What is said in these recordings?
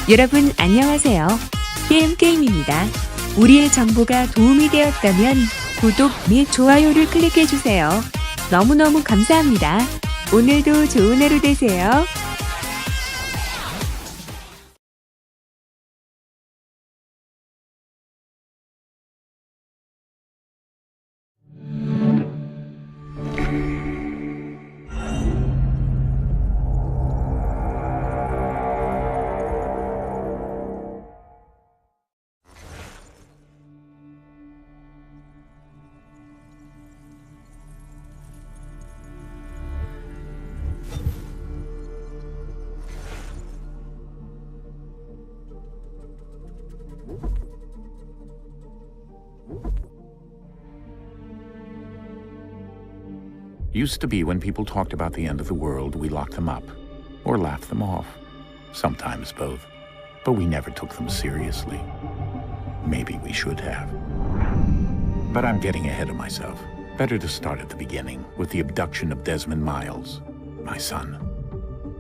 여러분 안녕하세요. BAAM 우리의 정보가 도움이 되었다면 구독 및 좋아요를 클릭해주세요. 너무너무 감사합니다. 오늘도 좋은 하루 되세요. Used to be when people talked about the end of the world, we locked them up, or laughed them off. Sometimes both. But we never took them seriously. Maybe we should have. But I'm getting ahead of myself. Better to start at the beginning, with the abduction of Desmond Miles, my son.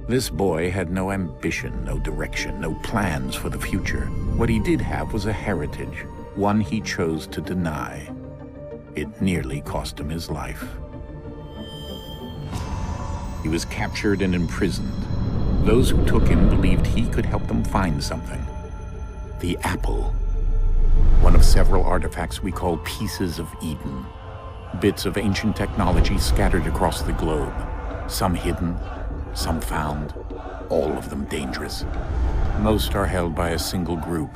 This boy had no ambition, no direction, no plans for the future. What he did have was a heritage, one he chose to deny. It nearly cost him his life. He was captured and imprisoned. Those who took him believed he could help them find something. The apple. One of several artifacts we call pieces of Eden. Bits of ancient technology scattered across the globe. Some hidden, some found, all of them dangerous. Most are held by a single group,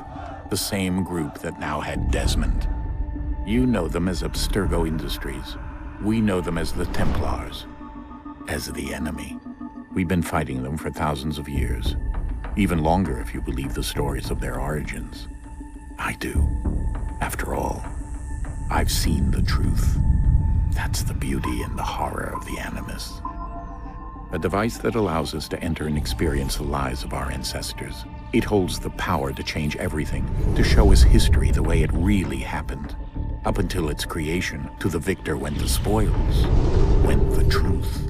the same group that now had Desmond. You know them as Abstergo Industries. We know them as the Templars. As the enemy. We've been fighting them for thousands of years. Even longer if you believe the stories of their origins. I do. After all, I've seen the truth. That's the beauty and the horror of the Animus. A device that allows us to enter and experience the lives of our ancestors. It holds the power to change everything, to show us history the way it really happened. Up until its creation, to the victor went the spoils, went the truth.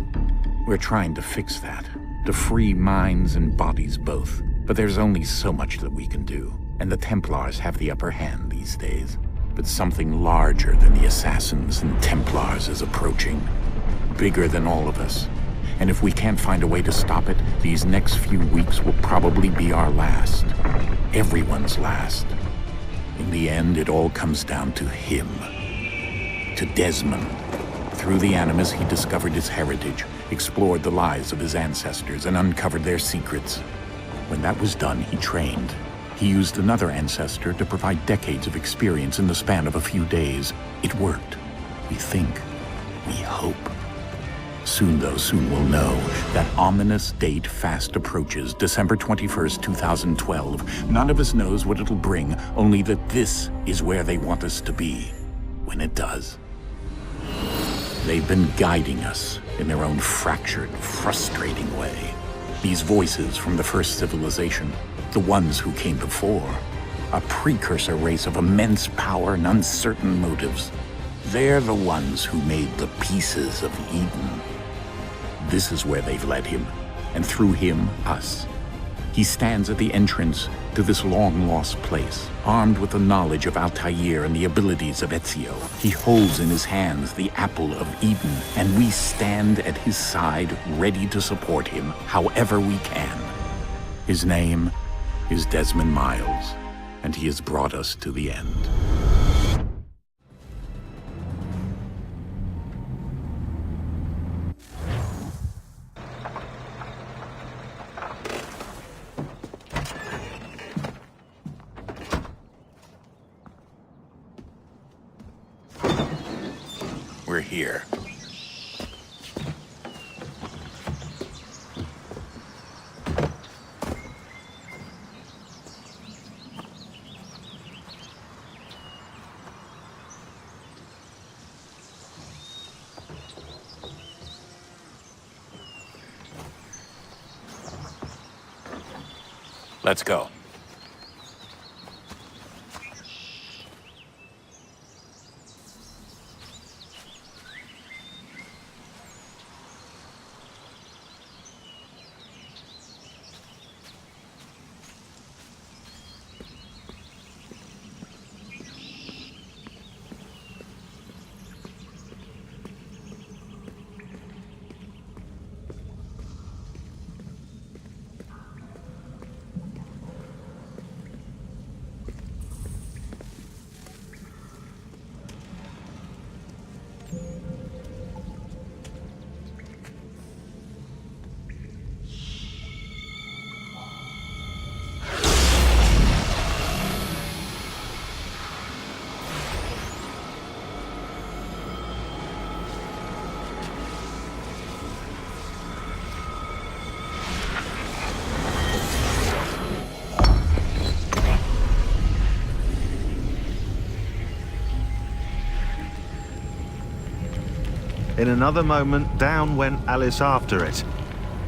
We're trying to fix that, to free minds and bodies both. But there's only so much that we can do, and the Templars have the upper hand these days. But something larger than the Assassins and Templars is approaching, bigger than all of us. And if we can't find a way to stop it, these next few weeks will probably be our last. Everyone's last. In the end, it all comes down to him. To Desmond. Through the Animus, he discovered his heritage, explored the lives of his ancestors, and uncovered their secrets. When that was done, he trained. He used another ancestor to provide decades of experience in the span of a few days. It worked. We think. We hope. Soon, though, soon we'll know. That ominous date fast approaches, December 21st, 2012. None of us knows what it'll bring, only that this is where they want us to be. When it does. They've been guiding us in their own fractured, frustrating way. These voices from the first civilization, the ones who came before, a precursor race of immense power and uncertain motives. They're the ones who made the pieces of Eden. This is where they've led him, and through him, us. He stands at the entrance to this long-lost place, armed with the knowledge of Altair and the abilities of Ezio. He holds in his hands the apple of Eden, and we stand at his side, ready to support him however we can. His name is Desmond Miles, and he has brought us to the end. We're here. Let's go. In another moment, down went Alice after it,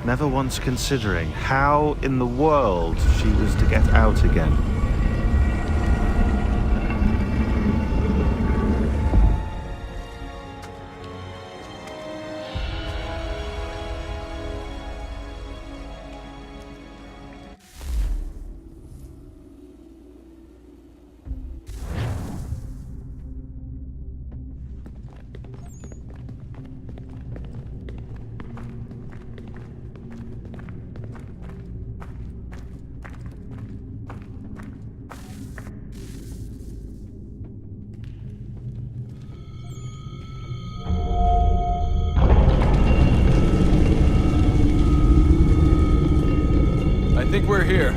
never once considering how in the world she was to get out again. I think we're here.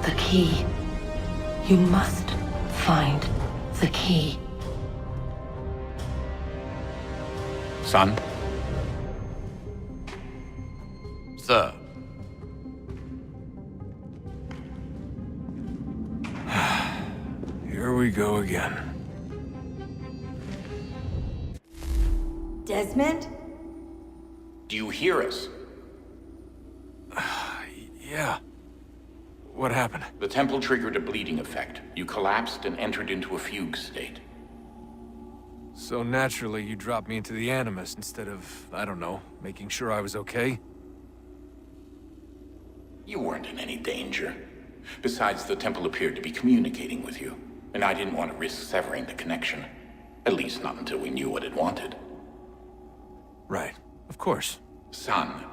The key. You must find the key. Son? Sir. Here we go again. Desmond? Do you hear us? Yeah. What happened? The temple triggered a bleeding effect. You collapsed and entered into a fugue state. So naturally, you dropped me into the Animus instead of, I don't know, making sure I was okay? You weren't in any danger. Besides, the temple appeared to be communicating with you, and I didn't want to risk severing the connection. At least not until we knew what it wanted. Right. Of course. Son,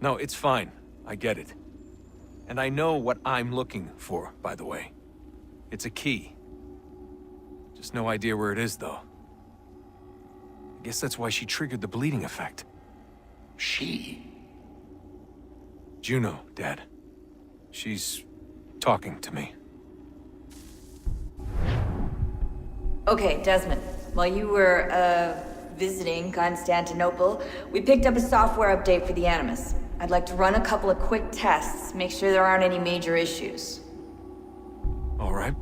No, it's fine. I get it. And I know what I'm looking for, by the way. It's a key. Just no idea where it is, though. I guess that's why she triggered the bleeding effect. She? Juno, Dad. She's talking to me. Okay, Desmond. While you were, visiting Constantinople, we picked up a software update for the Animus. I'd like to run a couple of quick tests, make sure there aren't any major issues. All right.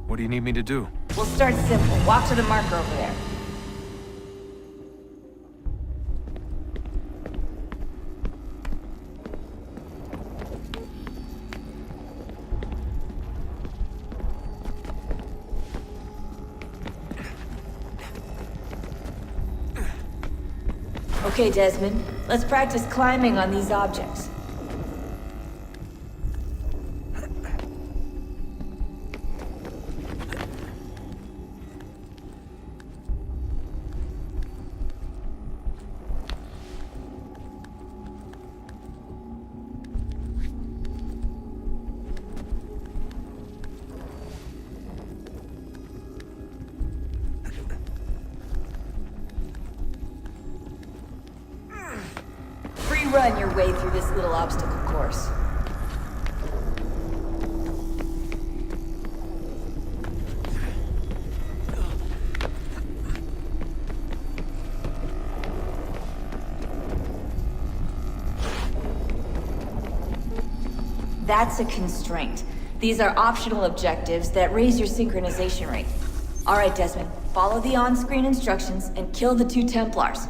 What do you need me to do? We'll start simple. Walk to the marker over there. Okay, Desmond. Let's practice climbing on these objects. Run your way through this little obstacle course. That's a constraint. These are optional objectives that raise your synchronization rate. Alright, Desmond, follow the on-screen instructions and kill the 2 Templars.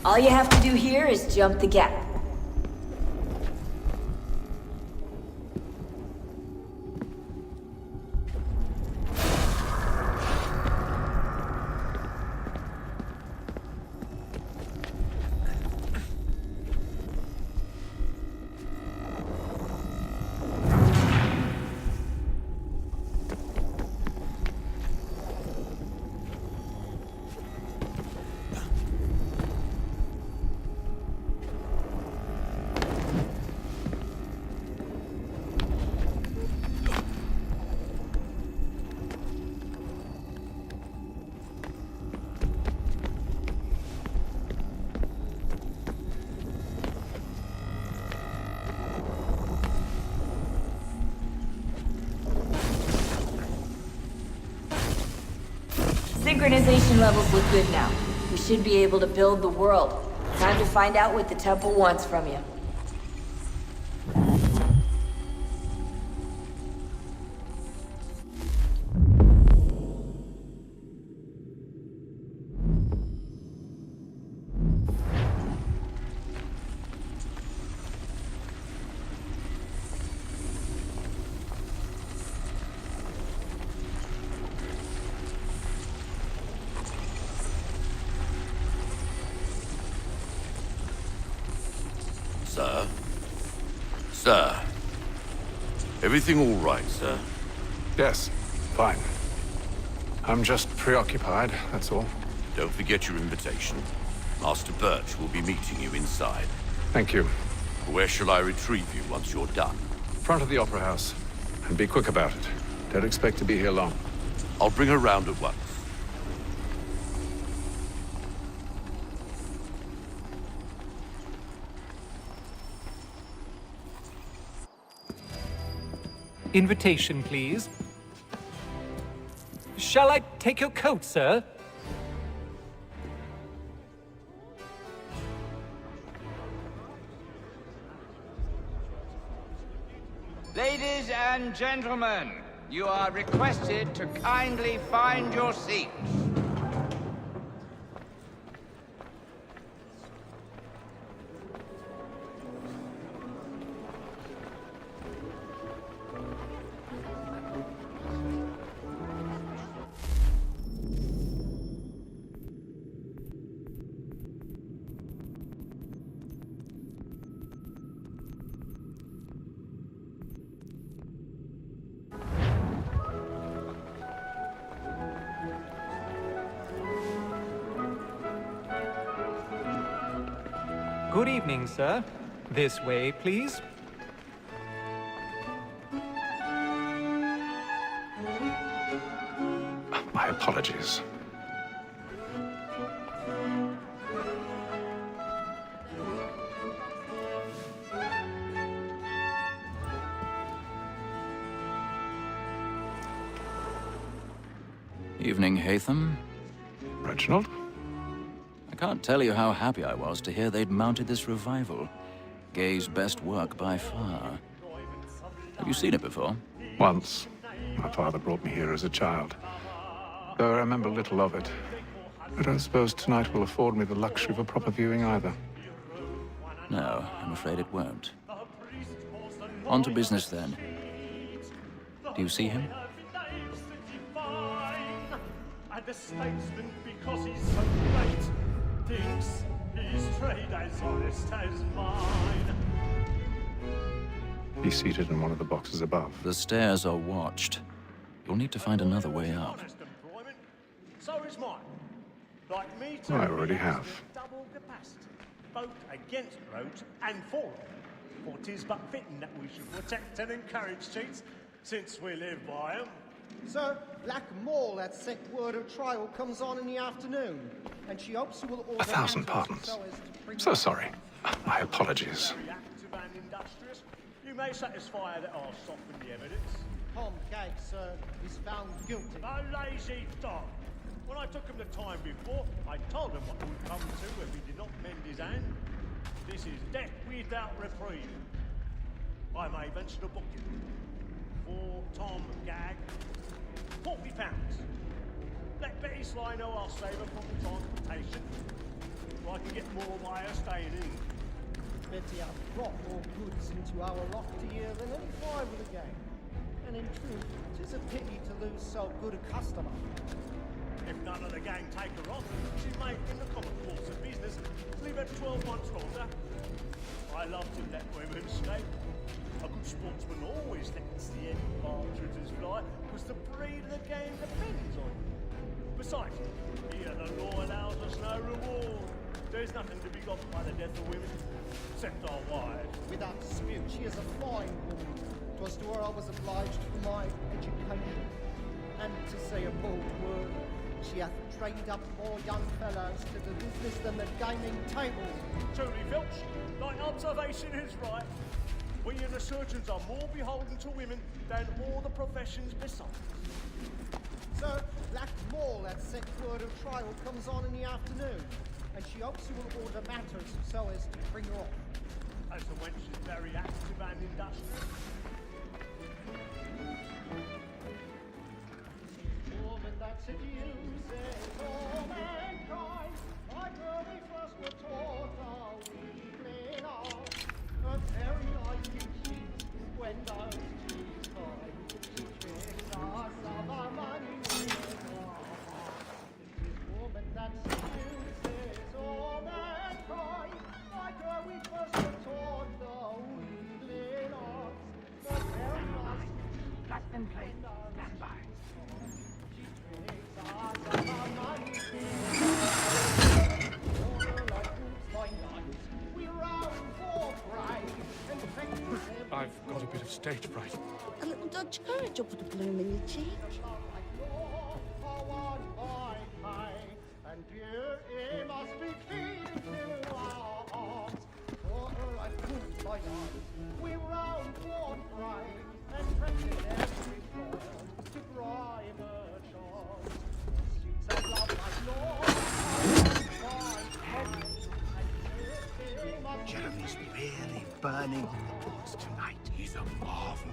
All you have to do here is jump the gap. Synchronization levels look good now. We should be able to build the world. Time to find out what the temple wants from you. Sir? Sir? Everything all right, sir? Yes, fine. I'm just preoccupied, that's all. Don't forget your invitation. Master Birch will be meeting you inside. Thank you. Where shall I retrieve you once you're done? Front of the Opera House. And be quick about it. Don't expect to be here long. I'll bring her round at once. Invitation, please. Shall I take your coat, sir? Ladies and gentlemen, you are requested to kindly find your seats. Good evening, sir. This way, please. My apologies. Evening, Hatham. Reginald? I can't tell you how happy I was to hear they'd mounted this revival. Gay's best work by far. Have you seen it before? Once. My father brought me here as a child. Though I remember little of it. I don't suppose tonight will afford me the luxury of a proper viewing either. No, I'm afraid it won't. On to business then. Do you see him? And the statesman, because he's so great, thinks his trade as honest as mine. He's seated in one of the boxes above. The stairs are watched. You'll need to find another way up. Honest employment, so is mine. Like me too. I already have. Double capacity, both against roads and for them. For 'tis but fitting that we should protect and encourage cheats, since we live by 'em. Sir, Black Mall had set word of trial comes on in the afternoon, and she hopes you will order 1,000 pardons. So sorry. My apologies. Reactive and industrious, you may satisfy that I'll soften the evidence. Tom Gag, sir, is found guilty. A lazy dog. When I took him the time before, I told him what would come to if he did not mend his hand. This is death without reprieve. I may venture to book him. For Tom Gag, £40. Let Betty Sly know I'll save her from the transportation. So I can get more by her staying in. Betty has brought more goods into our loft year than any five of the gang. And in truth, 'tis a pity to lose so good a customer. If none of the gang take her on, she may, in the common course of business, leave her 12 months longer. I love to let women escape. A good sportsman always lets the end partridges fly, because the breed of the game depends on it. Besides, here the law allows us no reward. There's nothing to be got by the death of women, except our wives. Without dispute, she is a fine woman. 'Twas to her I was obliged for my education. And to say a bold word, she hath trained up more young fellows to the business than the gaming table. Truly, Filch, thy observation is right. We and the surgeons are more beholden to women than all the professions besides. Sir, Black Mall at set word of trial comes on in the afternoon, and she hopes you will order matters so as to bring her off. As the wench is very active and industrious. Woman that seduces all mankind, like her we first were taught our weakling art. A very light in sheets when those cheeks find. She tricks us of our money with her heart. Woman that seduces all mankind, like her we first were taught the weakling art. A very light. That's been played. Stand by. I've got a bit of stage fright. A little Dutch courage will put a bloom in your cheek. And dear, it must be keen to our hearts. For her I put my eyes, we round one pride, and pressing every floor to bribe her charms. Streets of love, my lord, Jeremy's really burning the books tonight. He's a marvel.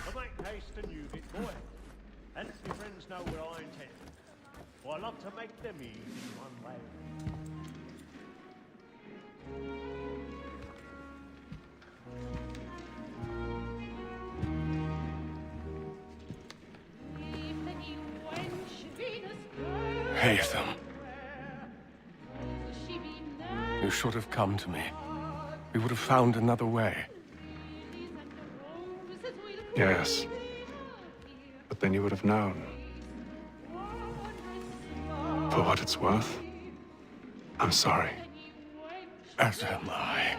But make haste and use it, boy. And let your friends know where I intend. For I love to make them easy one way. Haytham. You should have come to me. We would have found another way. Yes. But then you would have known. For what it's worth, I'm sorry. As am I.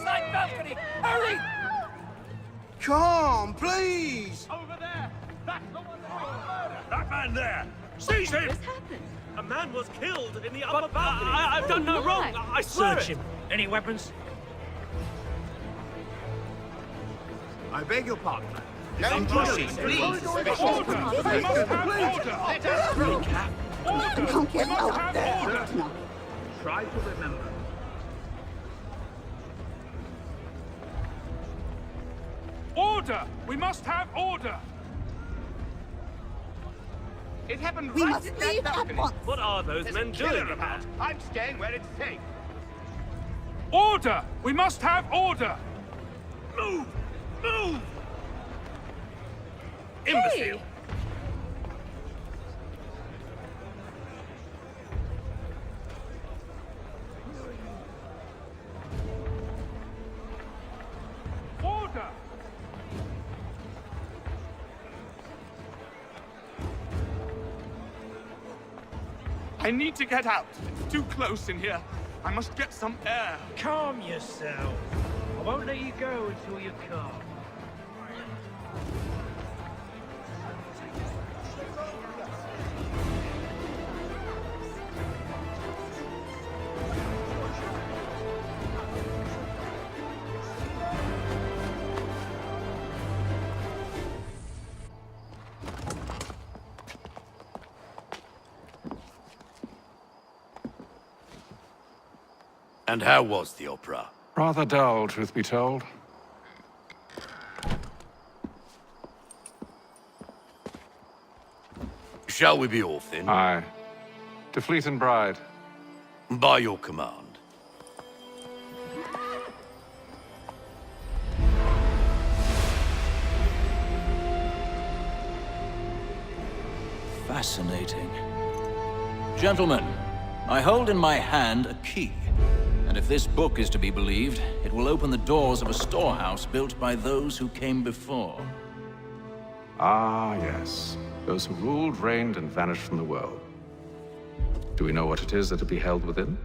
Side balcony! Hurry! Come, please! Over there! That's the one that was murdered! That man there! Seize him! What's happened? A man was killed in the upper balcony. I've done no wrong. I swear Search it. him. Any weapons? I beg your pardon. No pushing, please! Order! We must have order! Let us through! Can't get out there. No. Try to remember. Order! We must have order! It happened We right must in that leave at balcony. once. What are those There's men a killer doing? about. I'm staying where it's safe. Order! We must have order! Move! Move! Imbecile! Order! I need to get out. It's too close in here. I must get some air. Calm yourself. I won't let you go until you're calm. And how was the opera? Rather dull, truth be told. Shall we be off then? Aye. To Fleet and Bride. By your command. Fascinating. Gentlemen, I hold in my hand a key. And if this book is to be believed, it will open the doors of a storehouse built by those who came before. Ah, yes. Those who ruled, reigned, and vanished from the world. Do we know what it is that will be held within?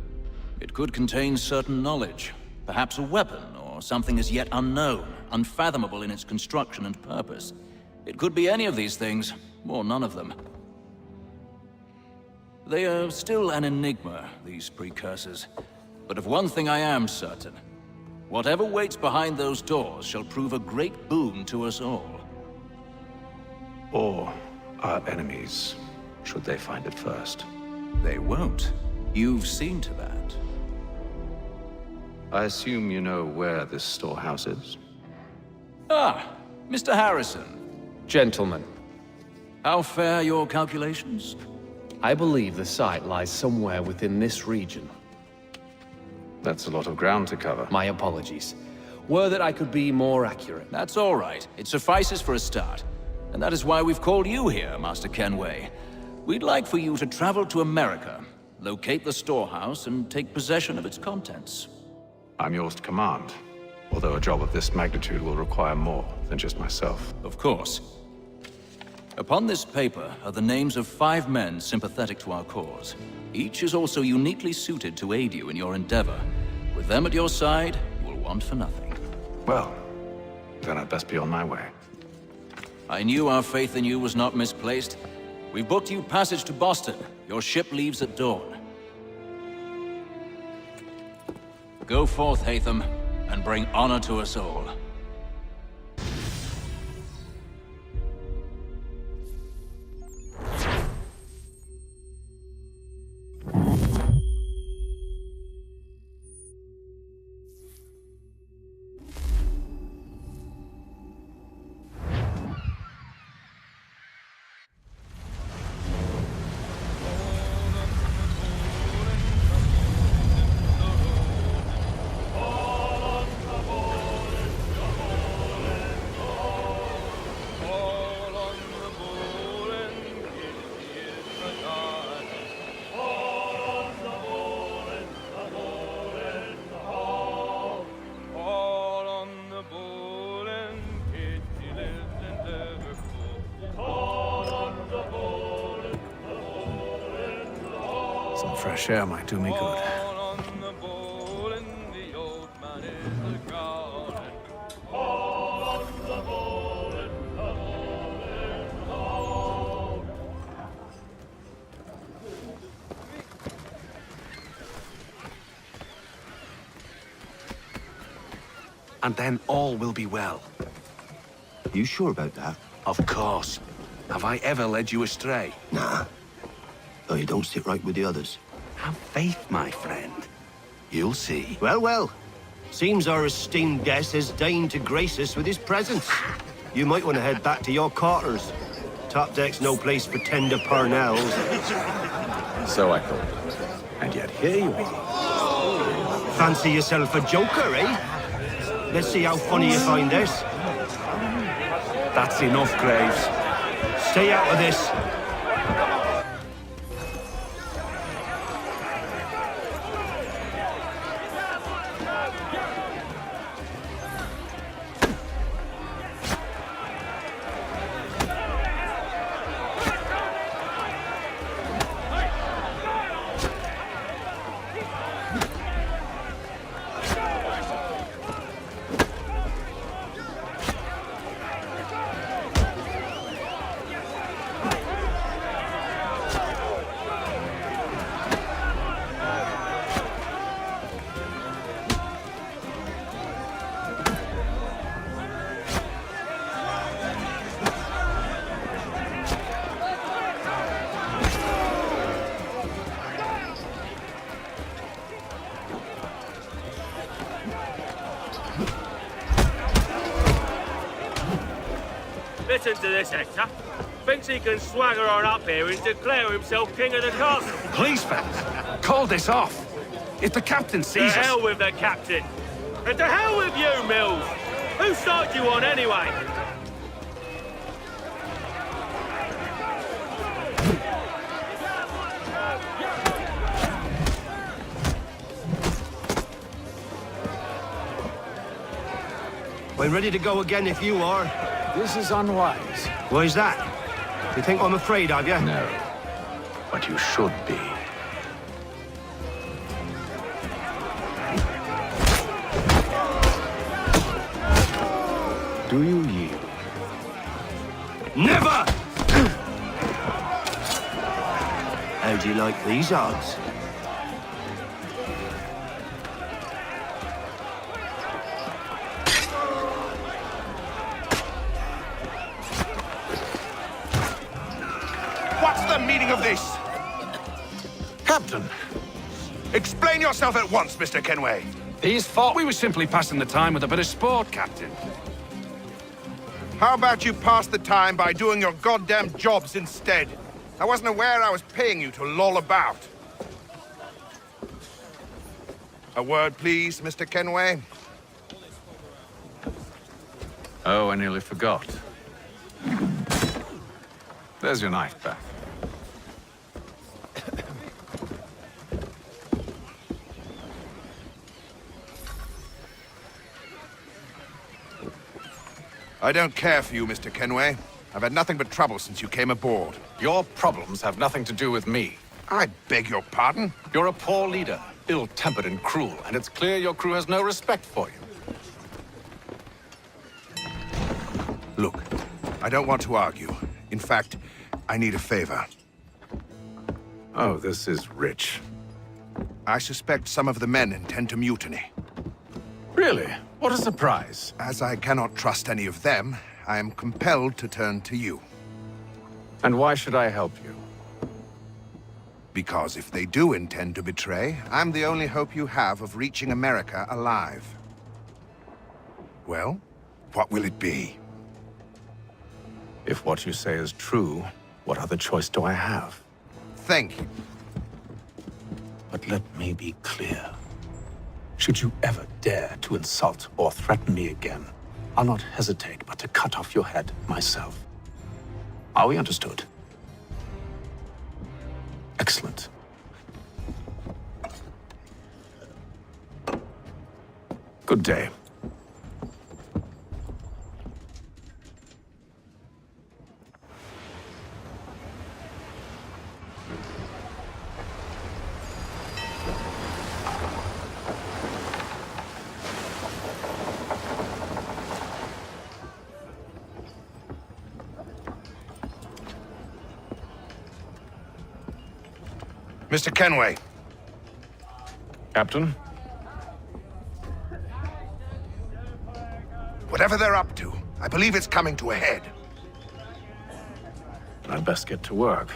It could contain certain knowledge. Perhaps a weapon, or something as yet unknown, unfathomable in its construction and purpose. It could be any of these things, or none of them. They are still an enigma, these precursors. But of one thing I am certain. Whatever waits behind those doors shall prove a great boon to us all. Or our enemies, should they find it first. They won't. You've seen to that. I assume you know where this storehouse is? Ah, Mr. Harrison. Gentlemen, How fare your calculations? I believe the site lies somewhere within this region. That's a lot of ground to cover. My apologies. Were that I could be more accurate. That's all right. It suffices for a start. And that is why we've called you here, Master Kenway. We'd like for you to travel to America, locate the storehouse, and take possession of its contents. I'm yours to command, although a job of this magnitude will require more than just myself. Of course. Upon this paper are the names of 5 men sympathetic to our cause. Each is also uniquely suited to aid you in your endeavor. With them at your side, you will want for nothing. Well, then I'd best be on my way. I knew our faith in you was not misplaced. We've booked you passage to Boston. Your ship leaves at dawn. Go forth, Hatham, and bring honor to us all. Some fresh air might do me good. And then all will be well. You sure about that? Of course. Have I ever led you astray? Nah. Though you don't sit right with the others. Have faith, my friend. You'll see. Well, well. Seems our esteemed guest has deigned to grace us with his presence. You might want to head back to your quarters. Top deck's no place for tender parnells. So I thought. And yet here you are. Fancy yourself a joker, eh? Let's see how funny you find this. That's enough, Graves. Stay out of this. Listen to this, Hector. Thinks he can swagger on up here and declare himself king of the castle. Please, fellas, call this off. If the captain To sees us... hell with the captain. And to hell with you, Mills. Who started you on anyway? I'm ready to go again if you are. This is unwise. Why's that? You think I'm afraid of you? No. But you should be. Do you yield? Never! How do you like these odds? What's the meaning of this? Captain, Explain yourself at once, Mr. Kenway. these thought we were simply passing the time with a bit of sport, Captain. How about you pass the time by doing your goddamn jobs instead? I wasn't aware I was paying you to loll about. A word, please, Mr. Kenway. Oh, I nearly forgot. There's your knife back. I don't care for you, Mr. Kenway. I've had nothing but trouble since you came aboard. Your problems have nothing to do with me. I beg your pardon? You're a poor leader, ill-tempered and cruel, and it's clear your crew has no respect for you. Look, I don't want to argue. In fact, I need a favor. Oh, this is rich. I suspect some of the men intend to mutiny. Really? What a surprise. As I cannot trust any of them, I am compelled to turn to you. And why should I help you? Because if they do intend to betray, I'm the only hope you have of reaching America alive. Well, what will it be? If what you say is true, what other choice do I have? Thank you. But let me be clear. Should you ever dare to insult or threaten me again, I'll not hesitate but to cut off your head myself. Are we understood? Excellent. Good day. Mr. Kenway. Captain? Whatever they're up to, I believe it's coming to a head. I'd best get to work.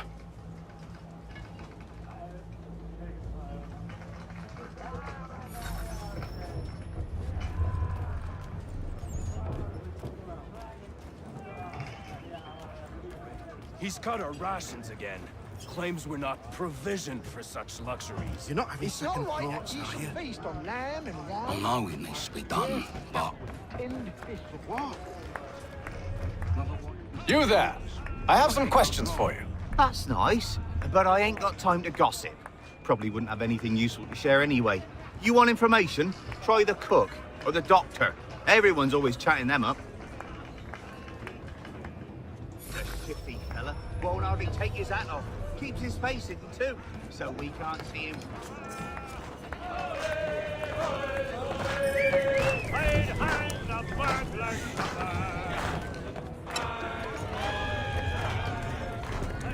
He's cut our rations again. Claims we're not provisioned for such luxuries. You're not having It's not second right thoughts, that you are should you? feast on lamb and I wine. know it needs to be done, but Tinned fish and what? You there! I have some questions for you. That's nice, but I ain't got time to gossip. Probably wouldn't have anything useful to share anyway. You want information? Try the cook or the doctor. Everyone's always chatting them up. The shifty fella won't hardly take his hat off. Keeps his face hidden too, so we can't see him.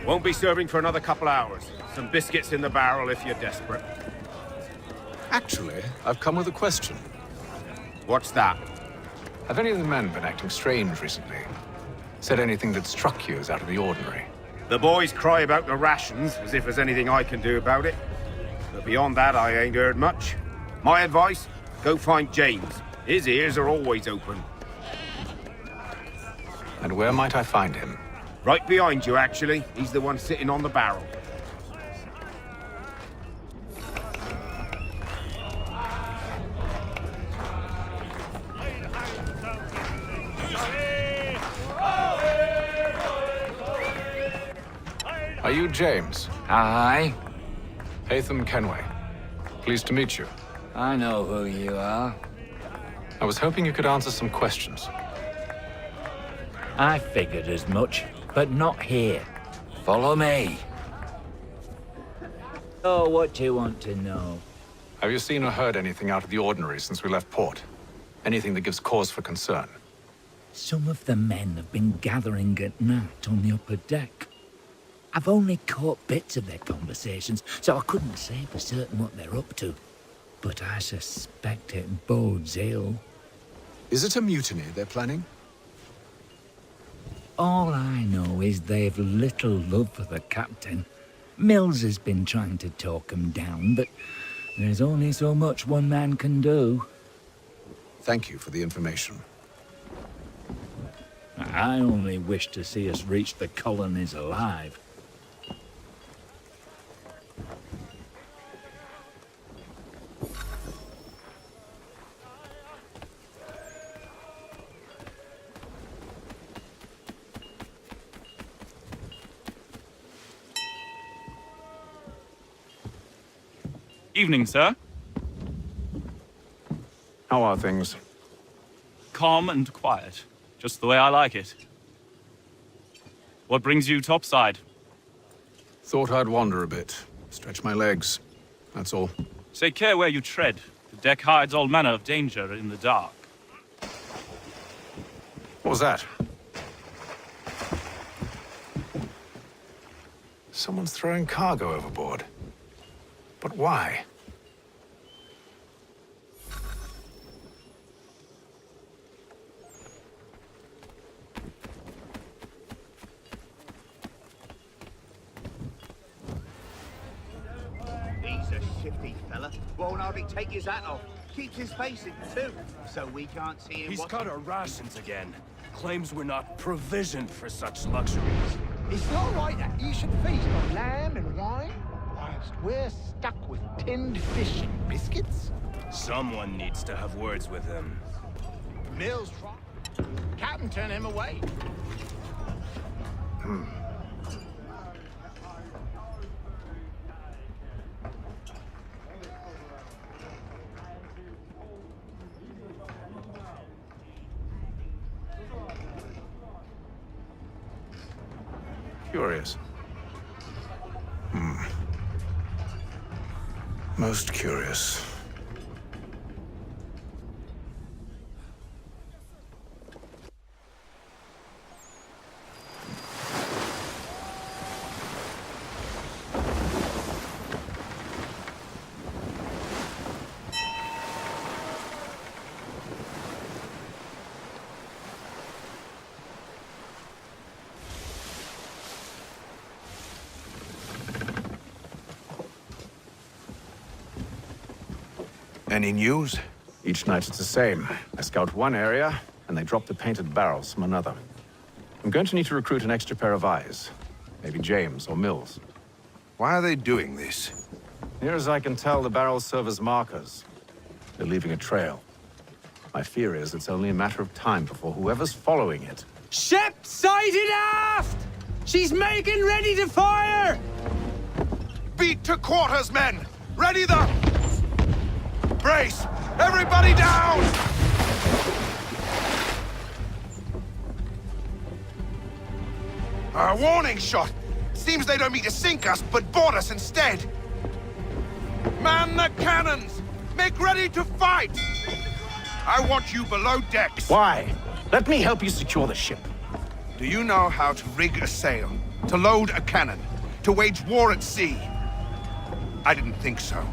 Won't be serving for another couple hours. Some biscuits in the barrel if you're desperate. Actually, I've come with a question. What's that? Have any of the men been acting strange recently? Said anything that struck you as out of the ordinary? The boys cry about the rations, as if there's anything I can do about it. But beyond that, I ain't heard much. My advice? Go find James. His ears are always open. And where might I find him? Right behind you, actually. He's the one sitting on the barrel. Are you James? Aye. Hatham Kenway. Pleased to meet you. I know who you are. I was hoping you could answer some questions. I figured as much, but not here. Follow me. Oh, what do you want to know? Have you seen or heard anything out of the ordinary since we left port? Anything that gives cause for concern? Some of the men have been gathering at night on the upper deck. I've only caught bits of their conversations, so I couldn't say for certain what they're up to. But I suspect it bodes ill. Is it a mutiny they're planning? All I know is they've little love for the captain. Mills has been trying to talk him down, but there's only so much one man can do. Thank you for the information. I only wish to see us reach the colonies alive. Evening, sir. How are things? Calm and quiet. Just the way I like it. What brings you topside? Thought I'd wander a bit. Stretch my legs. That's all. Take care where you tread. The deck hides all manner of danger in the dark. What was that? Someone's throwing cargo overboard. But why? He's a shifty fella. Won't hardly take his hat off. Keeps his face hidden too, so we can't see him. He's cut our rations again. Claims we're not provisioned for such luxuries. It's not right that you should feast on lamb and wine, whilst we're stuck with tinned fish and biscuits. Someone needs to have words with him. Mills tried. Captain turned him away. Curious. Most curious. Any news? Each night it's the same. I scout one area, and they drop the painted barrels from another. I'm going to need to recruit an extra pair of eyes. Maybe James or Mills. Why are they doing this? Near as I can tell, the barrels serve as markers. They're leaving a trail. My fear is it's only a matter of time before whoever's following it. Ship sighted aft! She's making ready to fire! Beat to quarters, men! Ready the... Brace! Everybody down! A warning shot! Seems they don't mean to sink us, but board us instead! Man the cannons! Make ready to fight! I want you below decks. Why? Let me help you secure the ship. Do you know how to rig a sail? To load a cannon? To wage war at sea? I didn't think so.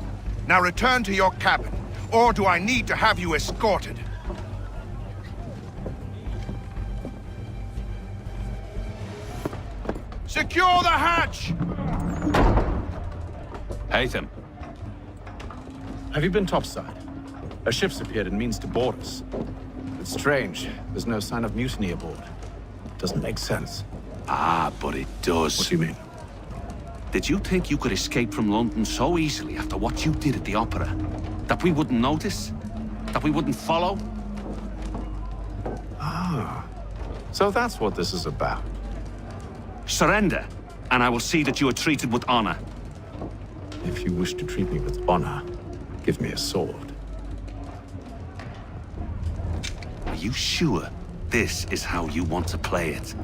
Now return to your cabin, or do I need to have you escorted? Secure the hatch! Haytham. Have you been topside? A ship's appeared and means to board us. It's strange. There's no sign of mutiny aboard. Doesn't make sense. Ah, but it does. What do you mean? Did you think you could escape from London so easily after what you did at the opera? That we wouldn't notice? That we wouldn't follow? Ah. So that's what this is about. Surrender, and I will see that you are treated with honor. If you wish to treat me with honor, give me a sword. Are you sure this is how you want to play it?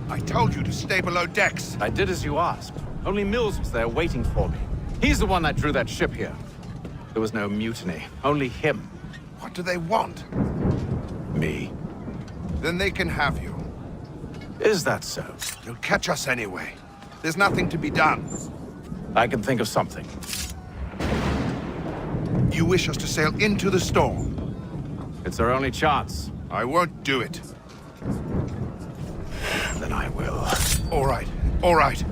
I told you to stay below decks. I did as you asked. Only Mills was there waiting for me. He's the one that drew that ship here. There was no mutiny, only him. What do they want? Me. Then they can have you. Is that so? You'll catch us anyway. There's nothing to be done. I can think of something. You wish us to sail into the storm? It's our only chance. I won't do it. Then I will. All right, all right.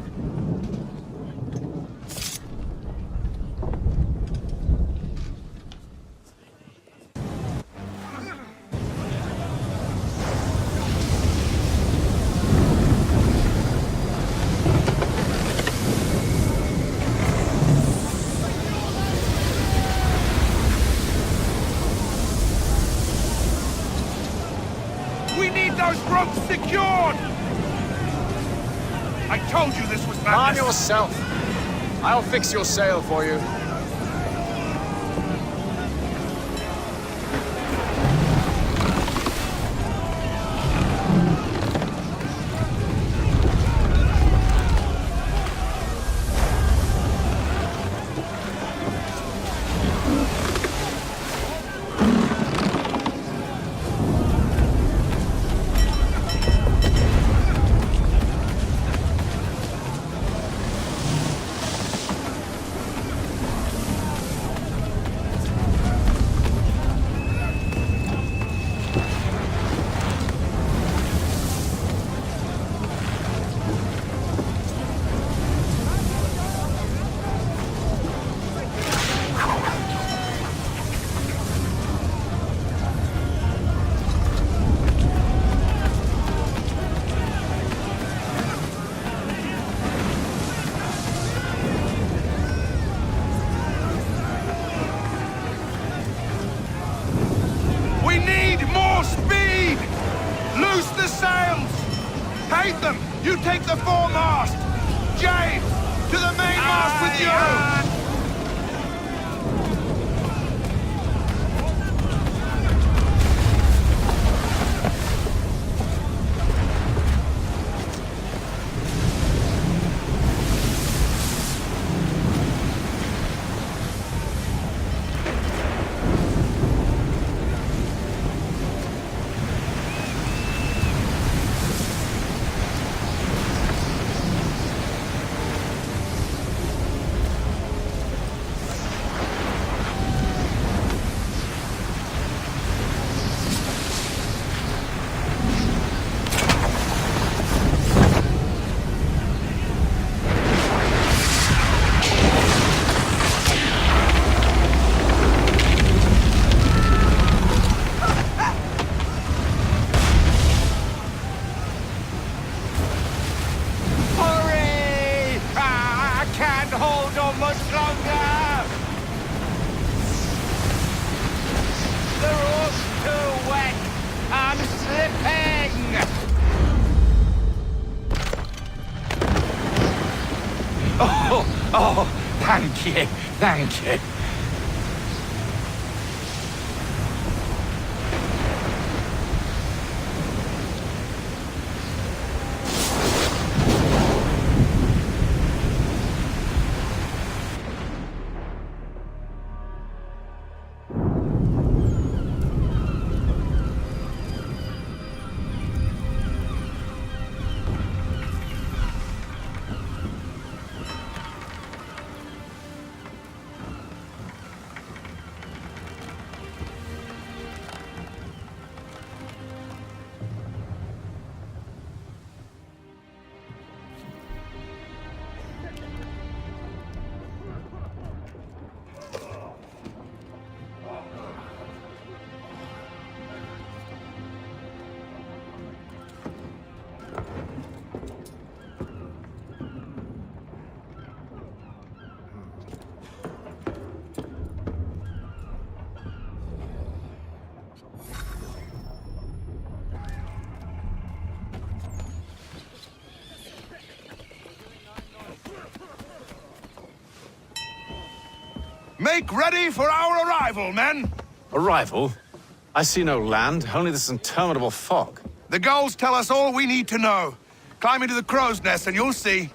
We need those ropes secured! I told you this was Arm madness. yourself. I'll fix your sail for you. We need more speed! Loose the sails! Haytham, you take the foremast! James, to the mainmast with you! Oh, thank you, thank you. Make ready for our arrival, men! Arrival? I see no land, only this interminable fog. The gulls tell us all we need to know. Climb into the crow's nest and you'll see.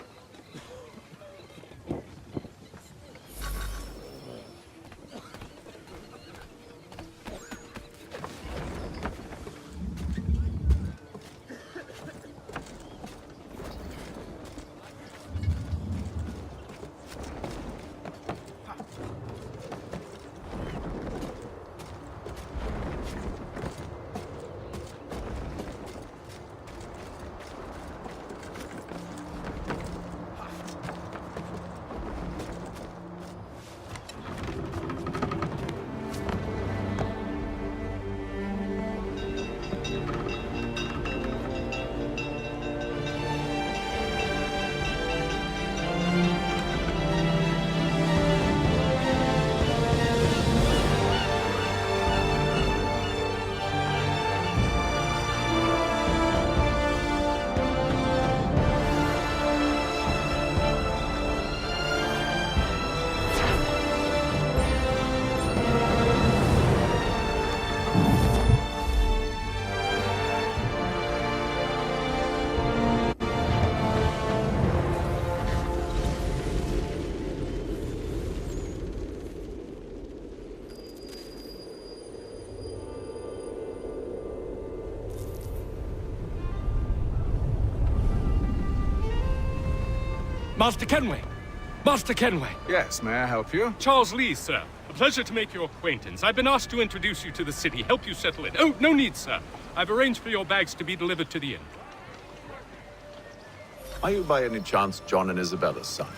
Master Kenway! Master Kenway! Yes, may I help you? Charles Lee, sir. A pleasure to make your acquaintance. I've been asked to introduce you to the city, help you settle in. Oh, no need, sir. I've arranged for your bags to be delivered to the inn. Are you by any chance John and Isabella's son?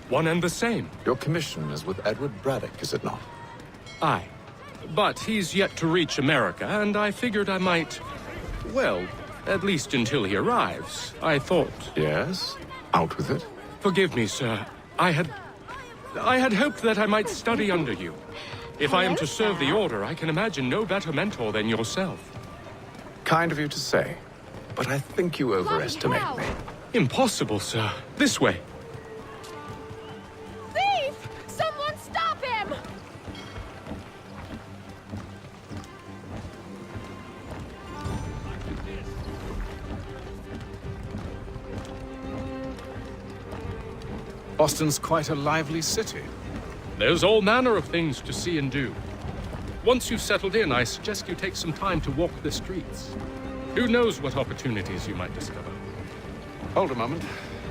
One and the same. Your commission is with Edward Braddock, is it not? Aye. But he's yet to reach America, and I figured I might... well, at least until he arrives, I thought. Yes? Out with it. Forgive me, sir. I had hoped that I might study under you. If I am to serve the Order, I can imagine no better mentor than yourself. Kind of you to say, but I think you overestimate me. Impossible, sir. This way. Thief! Someone stop him! Boston's quite a lively city. There's all manner of things to see and do. Once you've settled in, I suggest you take some time to walk the streets. Who knows what opportunities you might discover. Hold a moment.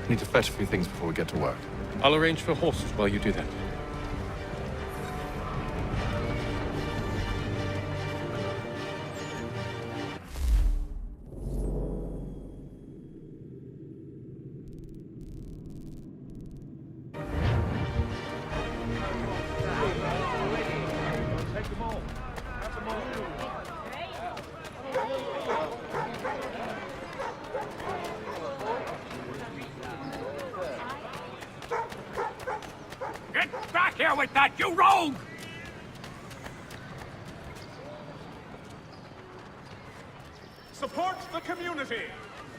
I need to fetch a few things before we get to work. I'll arrange for horses while you do that. Get back here with that, you rogue! Support the community.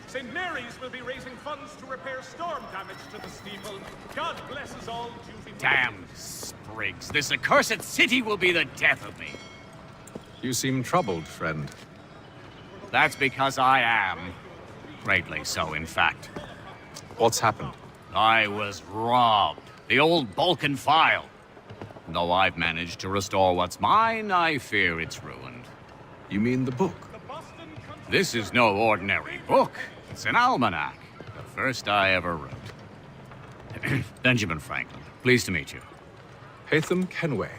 St. Mary's will be raising funds to repair storm damage to the steeple. God bless us all, duty. Damn sprigs. This accursed city will be the death of me. You seem troubled, friend. That's because I am. Greatly so, in fact. What's happened? I was robbed. The old Balkan file. Though I've managed to restore what's mine, I fear it's ruined. You mean the book? This is no ordinary book. It's an almanac. The first I ever wrote. Benjamin Franklin, pleased to meet you. Hatham Kenway.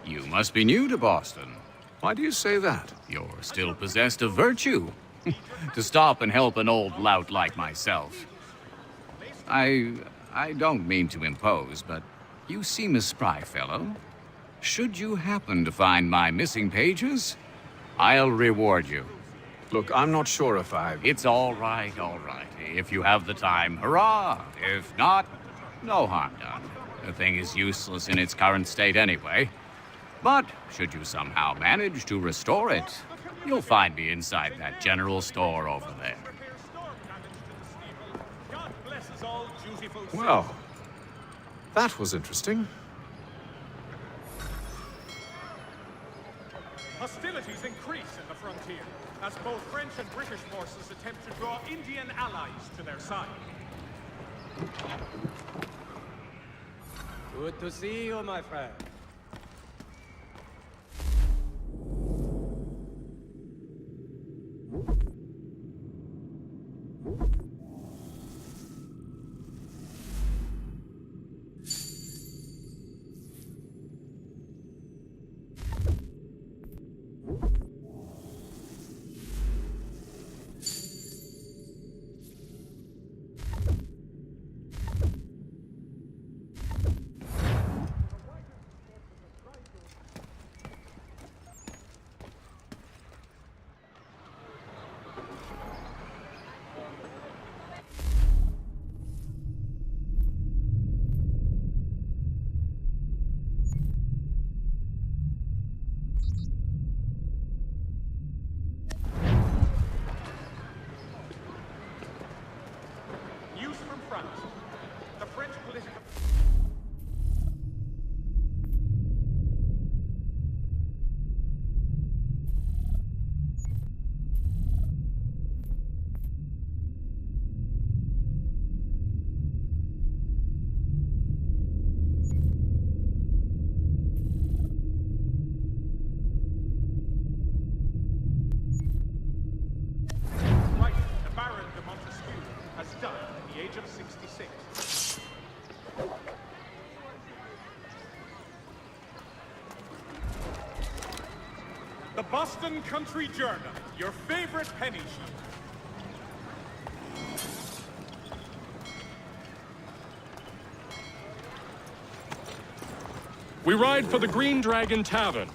You must be new to Boston. Why do you say that? You're still possessed of virtue. To stop and help an old lout like myself. I don't mean to impose, but you seem a spry fellow. Should you happen to find my missing pages, I'll reward you. Look, I'm not sure if It's all right, all right. If you have the time, hurrah! If not, no harm done. The thing is useless in its current state anyway. But should you somehow manage to restore it, you'll find me inside that general store over there. Well, that was interesting. Hostilities increase in the frontier, as both French and British forces attempt to draw Indian allies to their side. Good to see you, my friend. The French political... Right, the Baron de Montesquieu has died at the age of 66. The Boston Country Journal, your favorite penny sheet. We ride for the Green Dragon Tavern.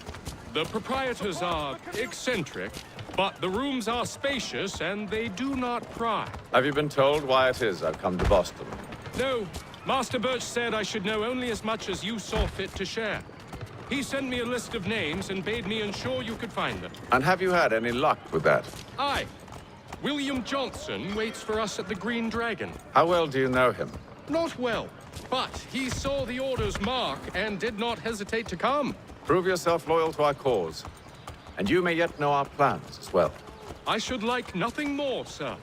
The proprietors are eccentric, but the rooms are spacious and they do not pry. Have you been told why it is I've come to No, Master Birch said I should know only as much as you saw fit to share. He sent me a list of names and bade me ensure you could find them. And have you had any luck with that? Aye. William Johnson waits for us at the Green Dragon. How well do you know him? Not well, but he saw the order's mark and did not hesitate to come. Prove yourself loyal to our cause. And you may yet know our plans as well. I should like nothing more, sir.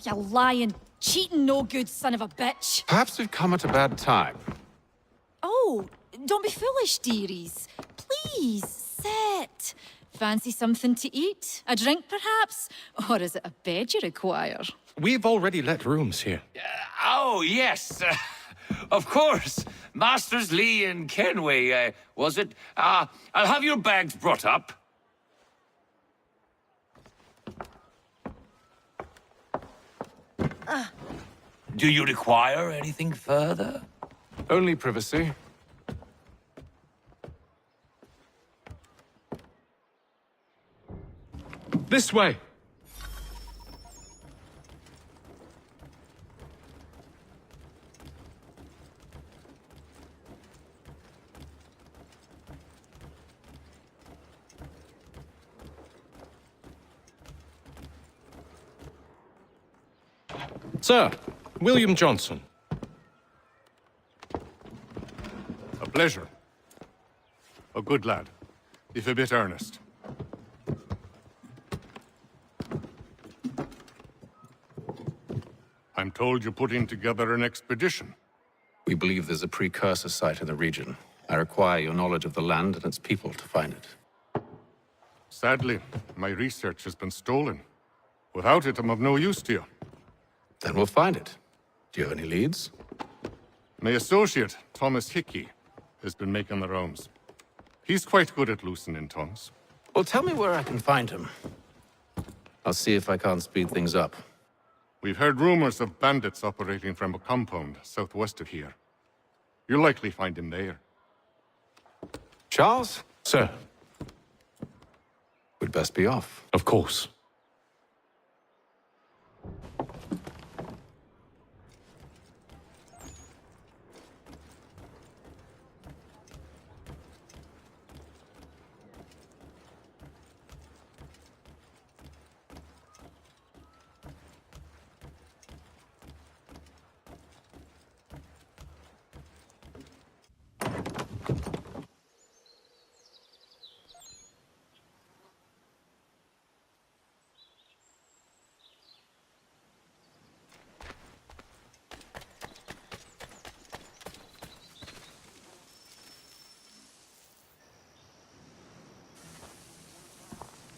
You lying, cheating, no good son of a bitch. Perhaps we've come at a bad time. Oh, don't be foolish, dearies. Please, sit. Fancy something to eat? A drink, perhaps? Or is it a bed you require? We've already let rooms here. Oh, yes. Of course. Masters Lee and Kenway, was it? I'll have your bags brought up. Do you require anything further? Only privacy. This way. Sir, William Johnson. A pleasure. A good lad, if a bit earnest. I'm told you're putting together an expedition. We believe there's a precursor site in the region. I require your knowledge of the land and its people to find it. Sadly, my research has been stolen. Without it, I'm of no use to you. Then we'll find it. Do you have any leads? My associate, Thomas Hickey, has been making the rounds. He's quite good at loosening tongues. Well, tell me where I can find him. I'll see if I can't speed things up. We've heard rumors of bandits operating from a compound southwest of here. You'll likely find him there. Charles? Sir. We'd best be off. Of course.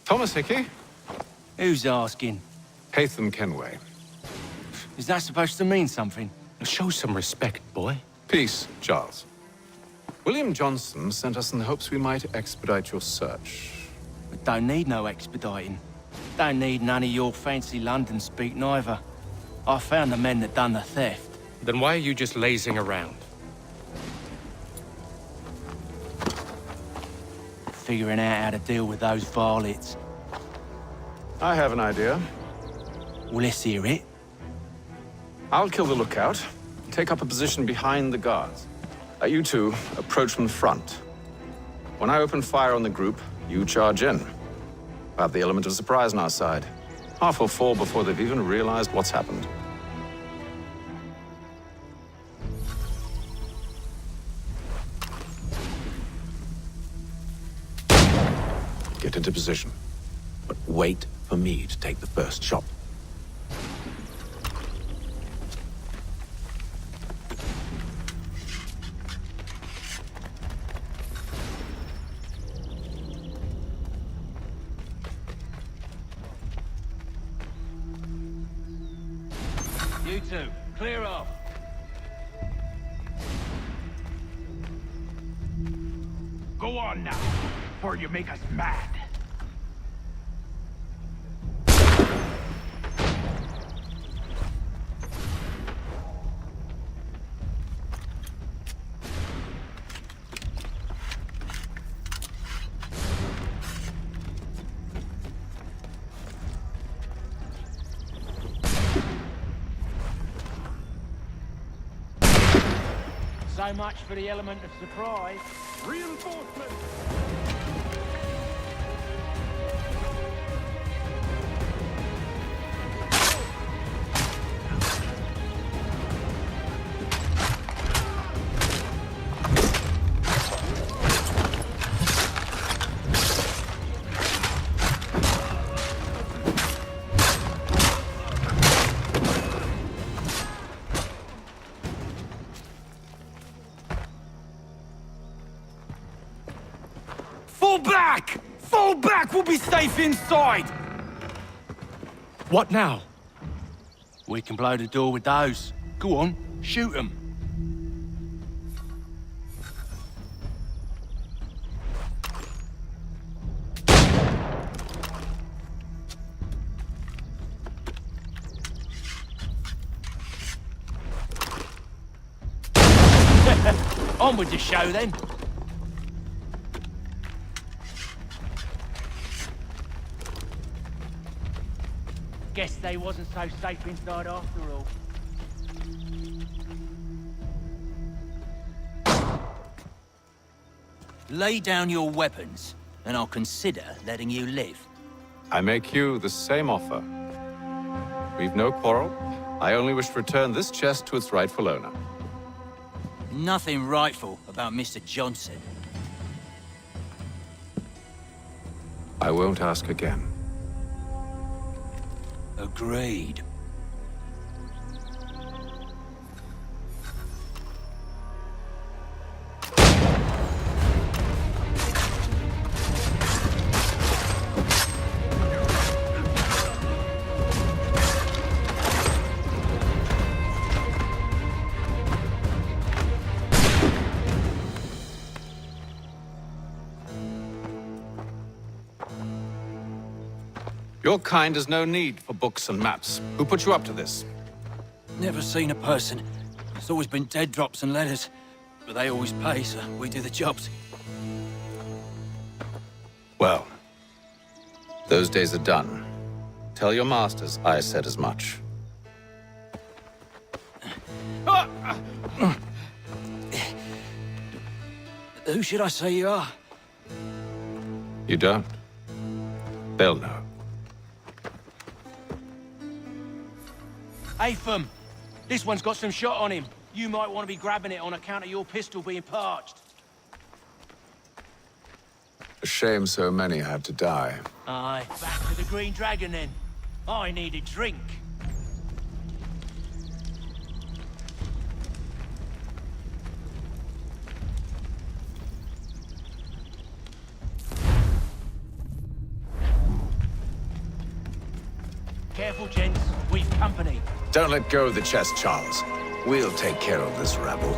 Thomas Hickey? Who's asking? Haytham Kenway. Is that supposed to mean something? Show some respect, boy. Peace, Charles. William Johnson sent us in the hopes we might expedite your search. We don't need no expediting. Don't need none of your fancy London speak neither. I found the men that done the theft. Then why are you just lazing around? Figuring out how to deal with those varlets. I have an idea. Well, let's hear it. I'll kill the lookout, take up a position behind the guards. You two approach from the front. When I open fire on the group, you charge in. I have the element of surprise on our side. Half will fall before they've even realized what's happened. Get into position, but wait for me to take the first shot. You two, clear off. Go on now, or you make us mad. So much for the element of surprise. Reinforcements! Fall back! Fall back! We'll be safe inside! What now? We can blow the door with those. Go on, shoot them. On with the show then. Guess they wasn't so safe inside after all. Lay down your weapons, and I'll consider letting you live. I make you the same offer. We've no quarrel. I only wish to return this chest to its rightful owner. Nothing rightful about Mr. Johnson. I won't ask again. Agreed. Your kind has no need for books and maps. Who put you up to this? Never seen a person. It's always been dead drops and letters. But they always pay, so we do the jobs. Well, those days are done. Tell your masters I said as much. Who should I say you are? You don't? They'll know. Atham, this one's got some shot on him. You might want to be grabbing it on account of your pistol being parched. A shame so many had to die. Aye, back to the Green Dragon then. I need a drink. Careful, gents. We've company. Don't let go of the chest, Charles. We'll take care of this rabble.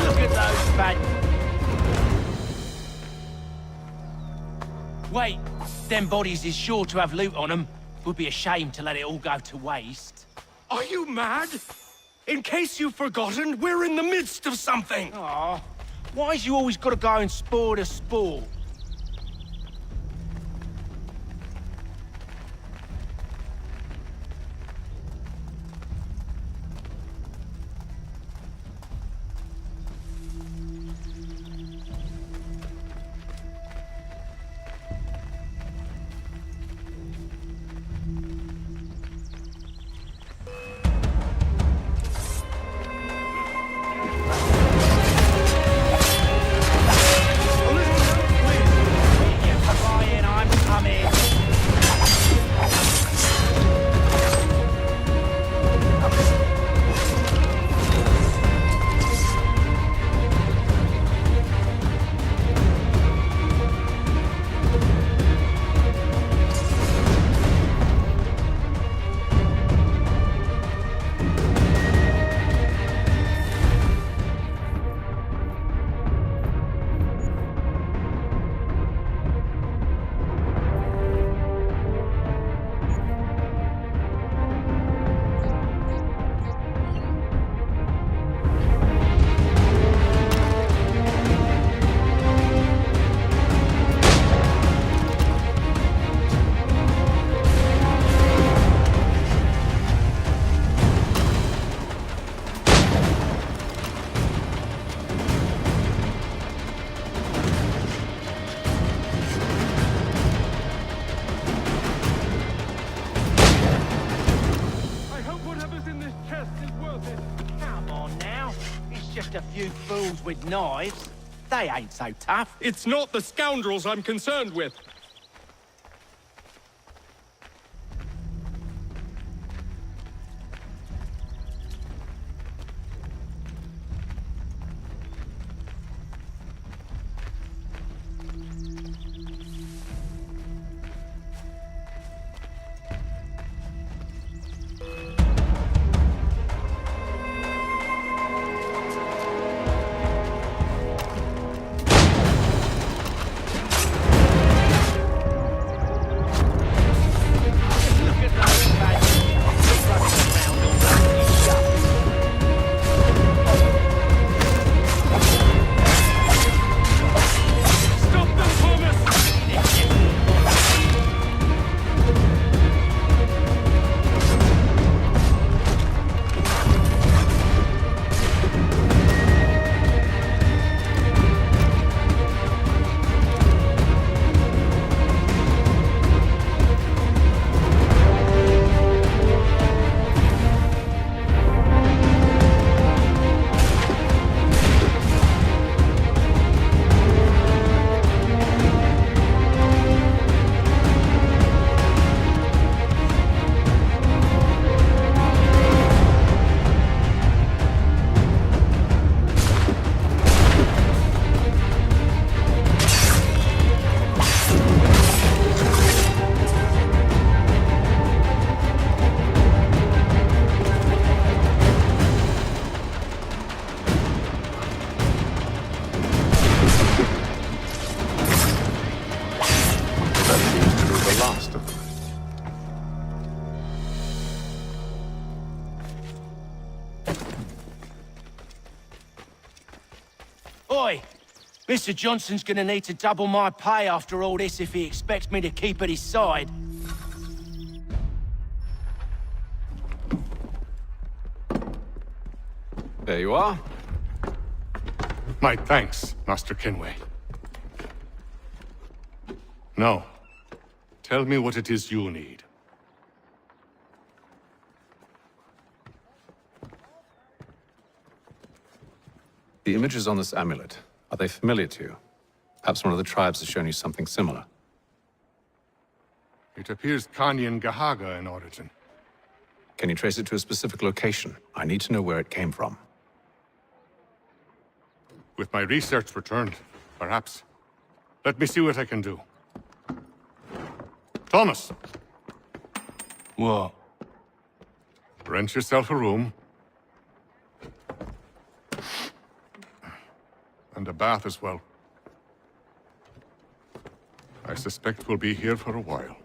Look at those bad... Wait, them bodies is sure to have loot on them. Would be a shame to let it all go to waste. Are you mad? In case you've forgotten, we're in the midst of something! Aw, why's you always gotta go and spoil the sport? a few fools with knives. They ain't so tough. It's not the scoundrels I'm concerned with. Oi! Mr. Johnson's gonna need to double my pay after all this if he expects me to keep at his side. There you are. My thanks, Master Kenway. Now, tell me what it is you need. The images on this amulet, are they familiar to you? Perhaps one of the tribes has shown you something similar. It appears Kanyan Gahaga in origin. Can you trace it to a specific location? I need to know where it came from. With my research returned, perhaps. Let me see what I can do. Thomas! What? Rent yourself a room. And a bath as well. I suspect we'll be here for a while.